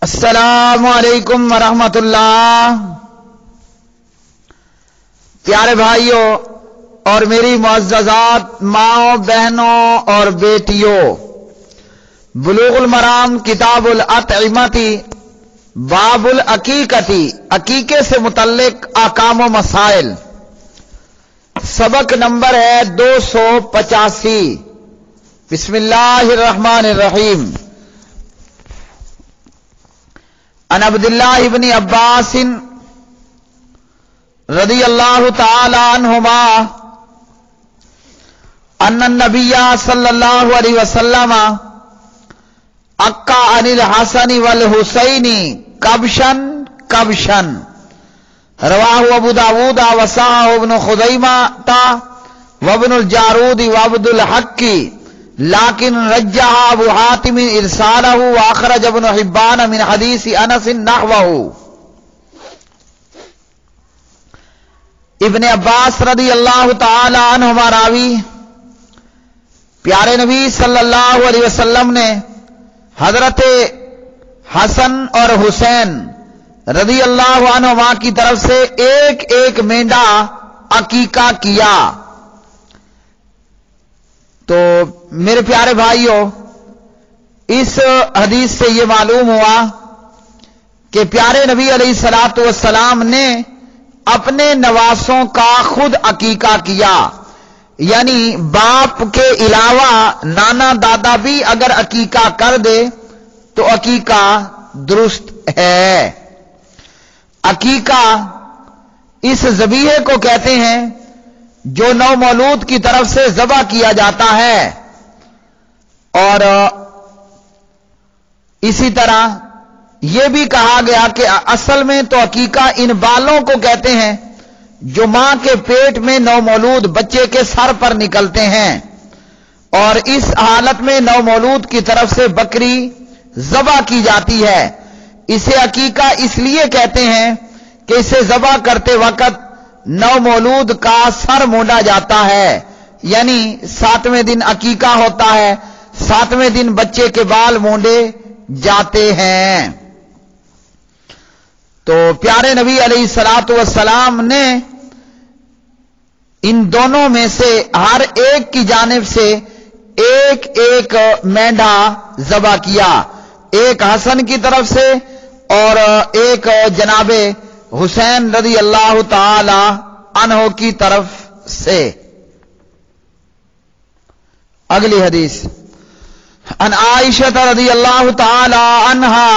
السلام علیکم ورحمۃ اللہ۔ پیارے بھائیوں اور میری معززات ماؤں بہنوں اور بیٹیوں، بلوغ المرام کتاب الاطعمتی باب العقیقتی، عقیقے سے متعلق احکام و مسائل، سبق نمبر ہے 285۔ بسم اللہ الرحمن الرحیم۔ عن عبداللہ ابن عباس رضی اللہ تعالی عنہما ان النبی صلی اللہ علیہ وسلم عقا عن الحسن والحسین کبشن کبشن، رواہ ابو داود وصححہ ابن خزیمہ وابن الجارود وعبد الحق، لیکن رجح ابو حاتم ارسالہ واخرج ابن حبان من حدیث انس نحوہ۔ ابن عباس رضی اللہ تعالی عنہما راوی، پیارے نبی صلی اللہ علیہ وسلم نے حضرت حسن اور حسین رضی اللہ عنہما کی طرف سے ایک ایک مینڈا عقیقہ کیا۔ تو میرے پیارے بھائیوں، اس حدیث سے یہ معلوم ہوا کہ پیارے نبی علیہ الصلوۃ والسلام نے اپنے نواسوں کا خود عقیقہ کیا، یعنی باپ کے علاوہ نانا دادا بھی اگر عقیقہ کر دے تو عقیقہ درست ہے۔ عقیقہ اس ذبیحے کو کہتے ہیں جو نو مولود کی طرف سے ذبح کیا جاتا ہے، اور اسی طرح یہ بھی کہا گیا کہ اصل میں تو عقیقہ ان بالوں کو کہتے ہیں جو ماں کے پیٹ میں نو مولود بچے کے سر پر نکلتے ہیں، اور اس حالت میں نو مولود کی طرف سے بکری ذبح کی جاتی ہے۔ اسے عقیقہ اس لیے کہتے ہیں کہ اسے ذبح کرتے وقت نو مولود کا سر مونڈا جاتا ہے، یعنی 7ویں دن عقیقہ ہوتا ہے، 7ویں دن بچے کے بال مونڈے جاتے ہیں۔ تو پیارے نبی علیہ الصلوۃ والسلام نے ان دونوں میں سے ہر ایک کی جانب سے ایک ایک مینڈا ذبح کیا، ایک حسن کی طرف سے اور ایک جناب حسین رضی اللہ تعالی عنہ کی طرف سے۔ اگلی حدیث، ان عائشہ رضی اللہ تعالی عنہا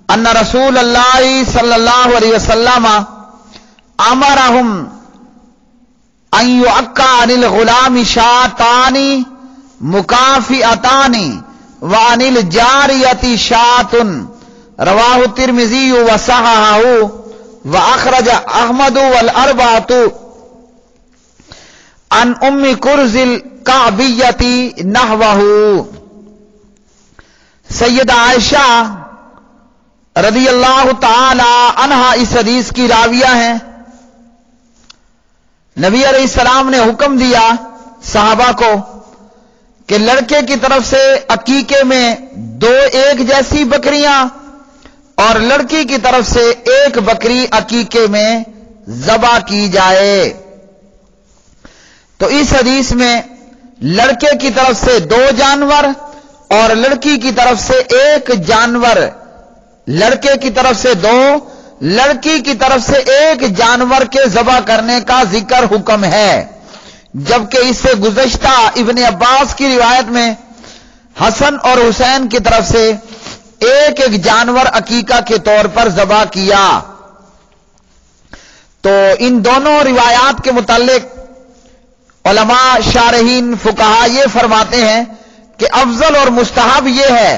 ان رسول اللہ صلی اللہ علیہ وسلم امرہم ان یعقا عن الغلام شاتان مکافئتان وعن الجاریۃ شاۃ، رواہ الترمذی وصححہ واخرج احمد والاربعۃ عن ام کرز الکعبیۃ نحوہ۔ سیدہ عائشہ رضی اللہ تعالی عنہا اس حدیث کی راویہ ہیں۔ نبی علیہ السلام نے حکم دیا صحابہ کو کہ لڑکے کی طرف سے عقیقے میں 2 ایک جیسی بکریاں اور لڑکی کی طرف سے 1 بکری عقیقے میں ذبح کی جائے۔ تو اس حدیث میں لڑکے کی طرف سے 2 جانور اور لڑکی کی طرف سے 1 جانور، لڑکے کی طرف سے 2، لڑکی کی طرف سے 1 جانور کے ذبح کرنے کا ذکر حکم ہے، جبکہ اس سے گزشتہ ابن عباس کی روایت میں حسن اور حسین کی طرف سے ایک ایک جانور عقیقہ کے طور پر ذبح کیا۔ تو ان دونوں روایات کے متعلق علماء شارحین فقہا یہ فرماتے ہیں کہ افضل اور مستحب یہ ہے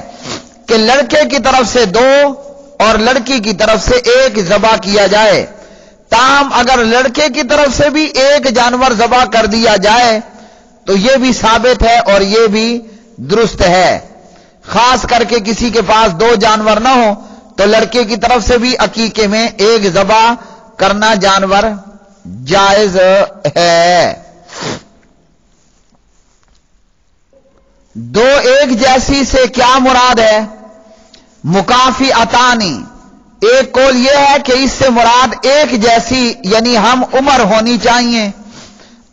کہ لڑکے کی طرف سے 2 اور لڑکی کی طرف سے 1 ذبح کیا جائے۔ تاہم اگر لڑکے کی طرف سے بھی 1 جانور ذبح کر دیا جائے تو یہ بھی ثابت ہے اور یہ بھی درست ہے، خاص کر کے کسی کے پاس 2 جانور نہ ہو تو لڑکے کی طرف سے بھی عقیقے میں 1 ذبح کرنا جانور جائز ہے۔ 2 ایک جیسی سے کیا مراد ہے؟ मुकाफी अतानी, एक कौल यह है कि इससे मुराद एक जैसी यानी हम उम्र होनी चाहिए,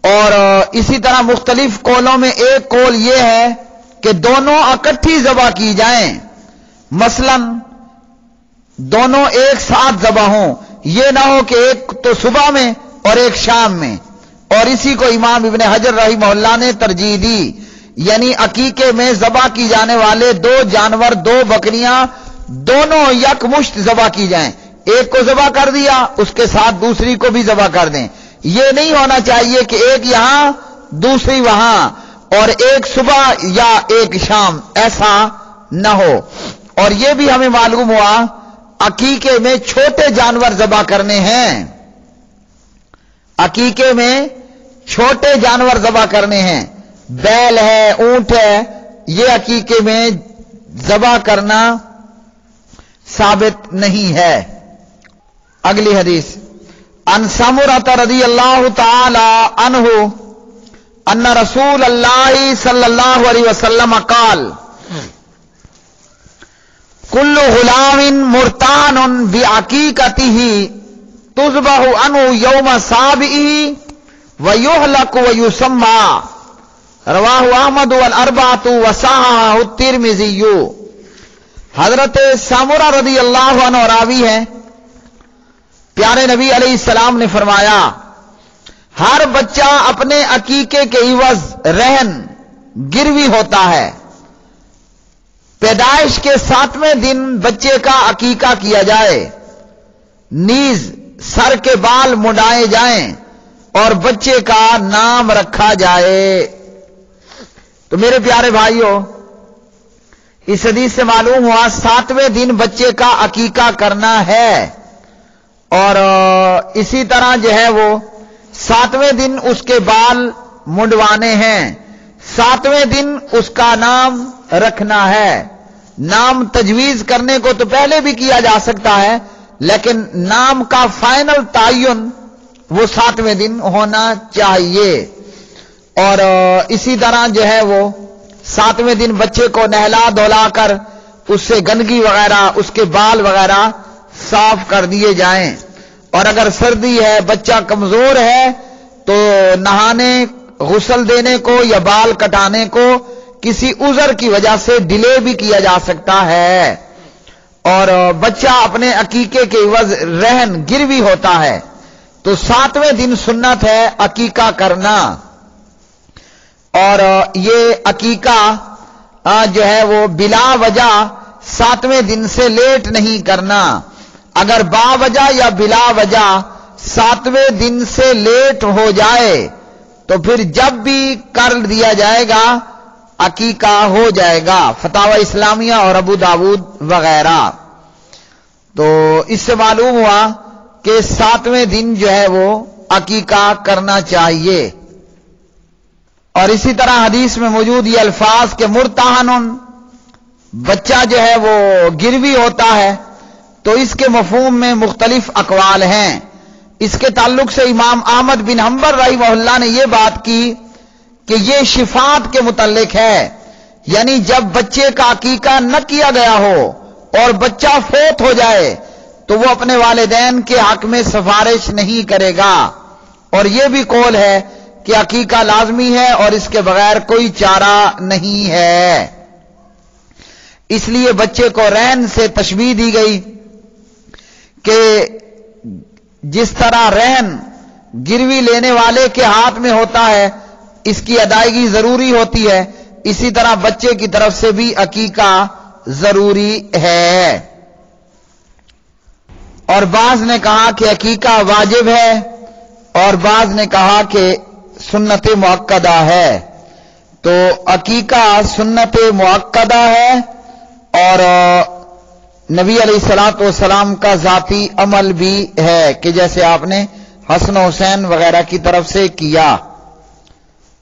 और इसी तरह मुख्तलिफ कौलों में एक कौल यह है कि दोनों इकट्ठी ज़बह की जाएं, मसलन दोनों एक साथ ज़बह हों, यह ना हो कि एक तो सुबह में और एक शाम में। और इसी को इमाम इब्न हजर रहिमहुल्लाह ने तरजीह दी, यानी अकीके में ज़बह की जाने वाले दो जानवर, दो बकरियां दोनों यकमुश्त ज़बह की जाएं, एक को ज़बह कर दिया उसके साथ दूसरी को भी ज़बह कर दें। यह नहीं होना चाहिए कि एक यहां दूसरी वहां और एक सुबह या एक शाम, ऐसा न हो। और यह भी हमें मालूम हुआ अकीके में छोटे जानवर ज़बह करने हैं, अकीके में छोटे जानवर ज़बह करने हैं, बैल है, ऊंट है, यह अकीके में ज़बह करना साबित नहीं है। अगली हदीस, अन समुरत रज़ियल्लाहु तआला अन्हु अन्ना रसूल अल्लाह सल्लल्लाहु अलैहि वसल्लम क़ाल कुल्लु गुलामिन मुर्तानुन बिअकीकतिही तुज़बहु अन्हु यौम साबिही व युहलकु व युसम्मा, रवाहु अहमद वल अरबातु व सहाहहु तिर्मिज़ी। हजरत सामुरा रज़ियल्लाहु अन्हु रावी हैं, प्यारे नबी अलैहिस्सलाम ने फरमाया, हर बच्चा अपने अकीके के इवज रहन गिरवी होता है। पैदाइश के 7वें दिन बच्चे का अकीका किया जाए, नीज सर के बाल मुंडाए जाएं और बच्चे का नाम रखा जाए। तो मेरे प्यारे भाइयों, इस हदीस से मालूम हुआ 7वें दिन बच्चे का अकीका करना है, और इसी तरह जो है वो 7वें दिन उसके बाल मुंडवाने हैं, 7वें दिन उसका नाम रखना है। नाम तजवीज करने को तो पहले भी किया जा सकता है, लेकिन नाम का फाइनल तायुन वो 7वें दिन होना चाहिए। और इसी तरह जो है वो 7वें दिन बच्चे को नहला धुलाकर उससे गंदगी वगैरह, उसके बाल वगैरह साफ कर दिए जाएं। और अगर सर्दी है, बच्चा कमजोर है, तो नहाने, गुस्ल देने को या बाल कटाने को किसी उज़र की वजह से डिले भी किया जा सकता है। और बच्चा अपने अकीके के इवज रहन गिरवी होता है, तो 7वें दिन सुन्नत है अकीका करना। और ये अकीका जो है वो बिला वजह 7वें दिन से लेट नहीं करना। अगर बावजह या बिला वजह 7वें दिन से लेट हो जाए तो फिर जब भी कर दिया जाएगा अकीका हो जाएगा, फतावा इस्लामिया और अबू दाऊद वगैरह। तो इससे मालूम हुआ कि 7वें दिन जो है वो अकीका करना चाहिए। और इसी तरह हदीस में मौजूद ये अल्फाज के मुर्ताहनुन, बच्चा जो है वो गिरवी होता है, तो इसके मफहूम में मुख्तलिफ अकवाल हैं। इसके ताल्लुक से इमाम अहमद बिन हंबल रहिमहुल्लाह ने यह बात की कि यह शिफात के मुतल्लिक है, यानी जब बच्चे का अकीका न किया गया हो और बच्चा फोत हो जाए तो वो अपने वालिदैन के हक में सिफारिश नहीं करेगा। और यह भी कौल है कि अकीका लाजमी है और इसके बगैर कोई चारा नहीं है। इसलिए बच्चे को रहन से तशबीह दी गई कि जिस तरह रहन गिरवी लेने वाले के हाथ में होता है, इसकी अदायगी जरूरी होती है, इसी तरह बच्चे की तरफ से भी अकीका जरूरी है। और बाज ने कहा कि अकीका वाजिब है और बाज ने कहा कि सुन्नत मुअक्कदा है। तो अकीका सुन्नत मुअक्कदा है और नबी अलैहिस्सलातु वस्सलाम का जाती अमल भी है कि जैसे आपने हसन हुसैन वगैरह की तरफ से किया।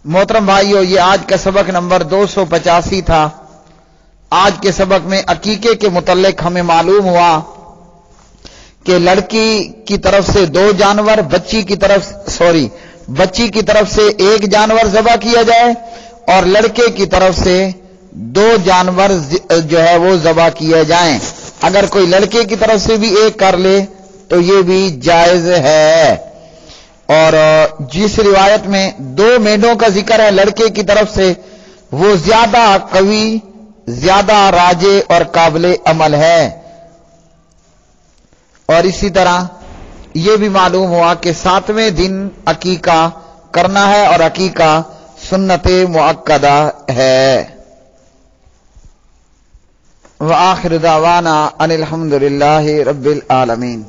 मोहतरम भाइयों, ये आज का सबक नंबर 285 था। आज के सबक में अकीके के मुतल्लिक हमें मालूम हुआ कि लड़की की तरफ से 2 जानवर, बच्ची की तरफ से 1 जानवर ज़बह किया जाए और लड़के की तरफ से 2 जानवर जो है वो ज़बह किए जाएं। اگر کوئی لڑکے کی طرف سے بھی ایک کر لے تو یہ بھی جائز ہے۔ اور جس روایت میں 2 مینڈوں کا ذکر ہے لڑکے کی طرف سے، وہ زیادہ قوی، زیادہ راجع اور قابل عمل ہے۔ اور اسی طرح یہ بھی معلوم ہوا کہ 7ویں دن عقیقہ کرنا ہے اور عقیقہ سنت مؤکدہ ہے۔ وآخر دعوانا ان الحمد للہ رب العالمین۔